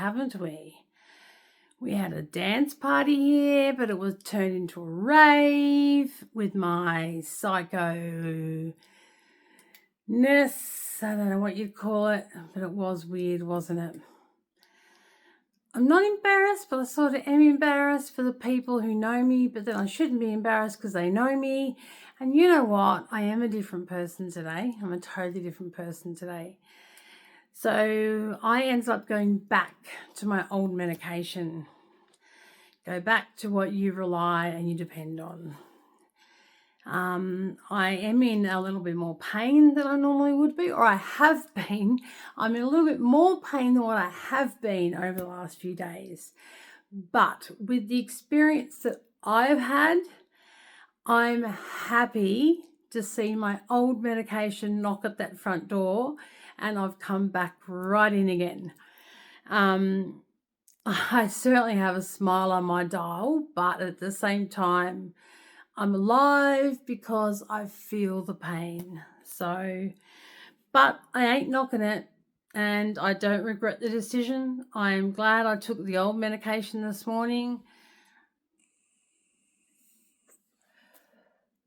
haven't we? We had a dance party here, but it was turned into a rave with my psycho-ness. I don't know what you'd call it, but it was weird, wasn't it? I'm not embarrassed, but I sort of am embarrassed for the people who know me, but then I shouldn't be embarrassed because they know me. And you know what? I am a different person today. I'm a totally different person today. So I ended up going back to my old medication. Go back to what you rely and you depend on. I am in a little bit more pain than I normally would be, or I have been. I'm in a little bit more pain than what I have been over the last few days. But with the experience that I've had, I'm happy to see my old medication knock at that front door, and I've come back right in again. I certainly have a smile on my dial, but at the same time, I'm alive because I feel the pain. So, but I ain't knocking it, and I don't regret the decision. I am glad I took the old medication this morning.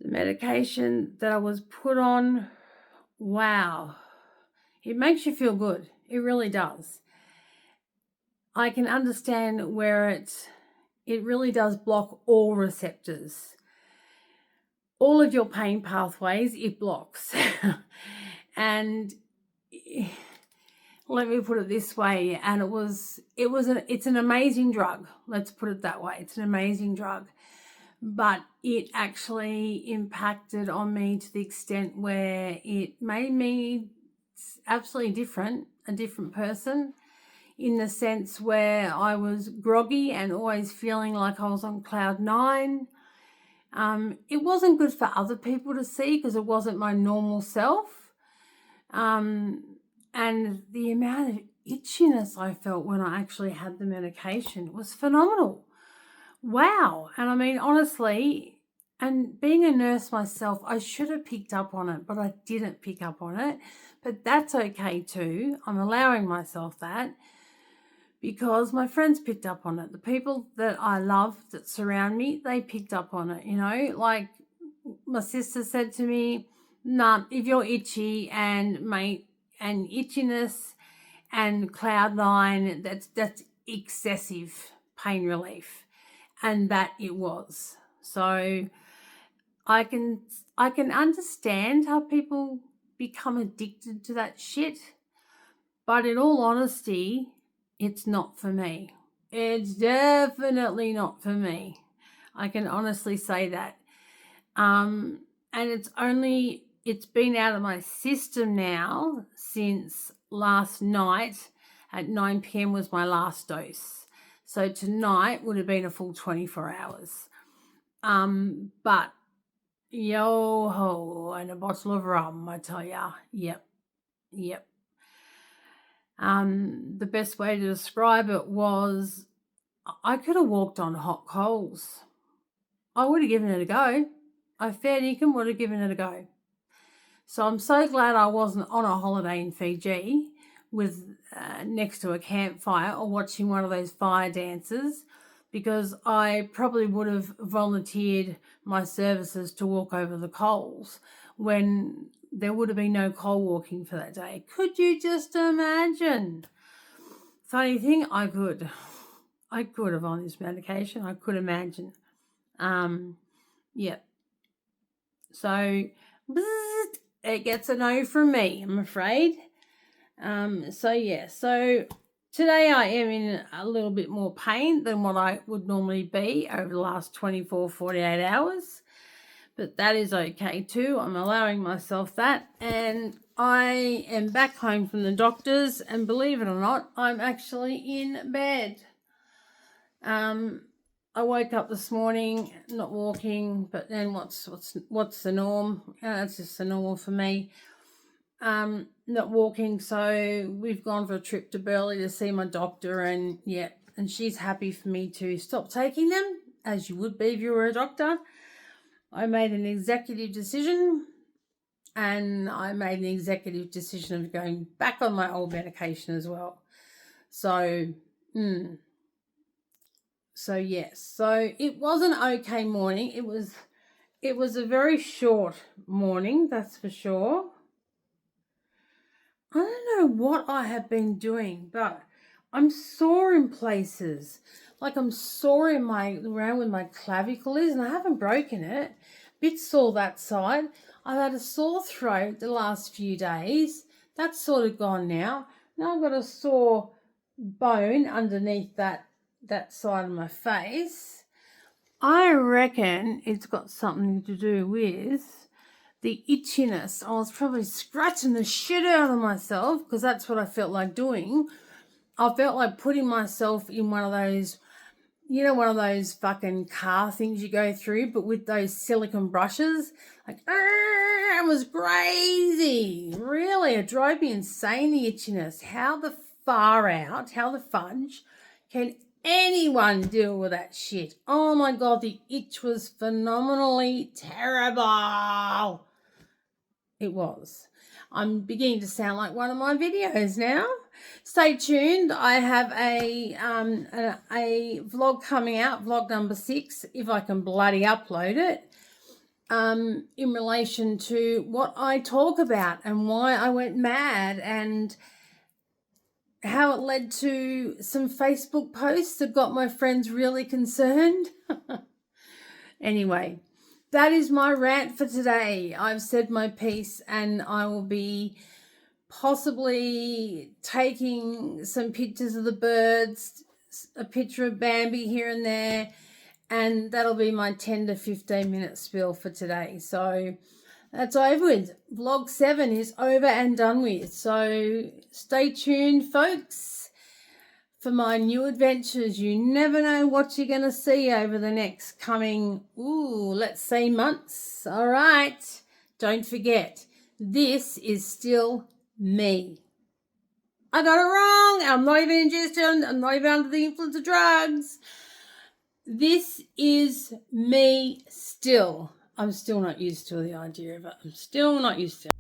The medication that I was put on, wow, it makes you feel good. It really does. I can understand where it really does block all receptors. All of your pain pathways, it blocks. And let me put it this way, and it's an amazing drug. Let's put it that way. It's an amazing drug. But it actually impacted on me to the extent where it made me absolutely a different person, in the sense where I was groggy and always feeling like I was on cloud 9. It wasn't good for other people to see because it wasn't my normal self. And the amount of itchiness I felt when I actually had the medication was phenomenal. Wow. And I mean, honestly, and being a nurse myself, I should have picked up on it, but I didn't pick up on it. But that's okay too. I'm allowing myself that, because my friends picked up on it. The people that I love that surround me, they picked up on it, like my sister said to me, nah, if you're itchy and itchiness and cloud 9, that's excessive pain relief. And that it was. So I can understand how people become addicted to that shit. But in all honesty, it's not for me. It's definitely not for me. I can honestly say that. And it's been out of my system now since last night at 9 p.m. was my last dose. So tonight would have been a full 24 hours. But yo-ho, and a bottle of rum, I tell ya. Yep. The best way to describe it was I could have walked on hot coals. I would have given it a go. I fair dinkum would have given it a go. So I'm so glad I wasn't on a holiday in Fiji with next to a campfire or watching one of those fire dances, because I probably would have volunteered my services to walk over the coals when there would have been no coal walking for that day. Could you just imagine? Funny thing, I could have on this medication. I could imagine. Yep. So it gets a no from me, I'm afraid. So today I am in a little bit more pain than what I would normally be over the last 48 hours. But that is okay too. I'm allowing myself that. And I am back home from the doctors, and believe it or not, I'm actually in bed. I woke up this morning not walking, but then what's the norm? That's just the normal for me. Not walking, so we've gone for a trip to Burleigh to see my doctor, and she's happy for me to stop taking them, as you would be if you were a doctor. I made an executive decision, and I made an executive decision of going back on my old medication as well. So So yes, so it was an okay morning. It was a very short morning, that's for sure. I don't know what I have been doing, but I'm sore in places. Like I'm sore in around where my clavicle is, and I haven't broken it. Bit sore that side. I've had a sore throat the last few days. That's sort of gone now. Now I've got a sore bone underneath that side of my face. I reckon it's got something to do with the itchiness. I was probably scratching the shit out of myself because that's what I felt like doing. I felt like putting myself in one of those, one of those fucking car things you go through, but with those silicone brushes. Like, it was crazy. Really, it drove me insane, the itchiness. How the fudge can anyone deal with that shit? Oh my God, the itch was phenomenally terrible. It was. I'm beginning to sound like one of my videos now. Stay tuned. I have a vlog coming out, vlog number 6, if I can bloody upload it, in relation to what I talk about and why I went mad and how it led to some Facebook posts that got my friends really concerned. Anyway, that is my rant for today. I've said my piece, and I will be possibly taking some pictures of the birds, a picture of Bambi here and there, and that'll be my 10 to 15 minute spiel for today. So that's over with. Vlog 7 is over and done with. So stay tuned, folks, for my new adventures. You never know what you're going to see over the next coming, let's say months. All right. Don't forget, this is still me. I got it wrong. I'm not even ingesting. I'm not even under the influence of drugs. This is me still. I'm still not used to the idea of it. I'm still not used to it.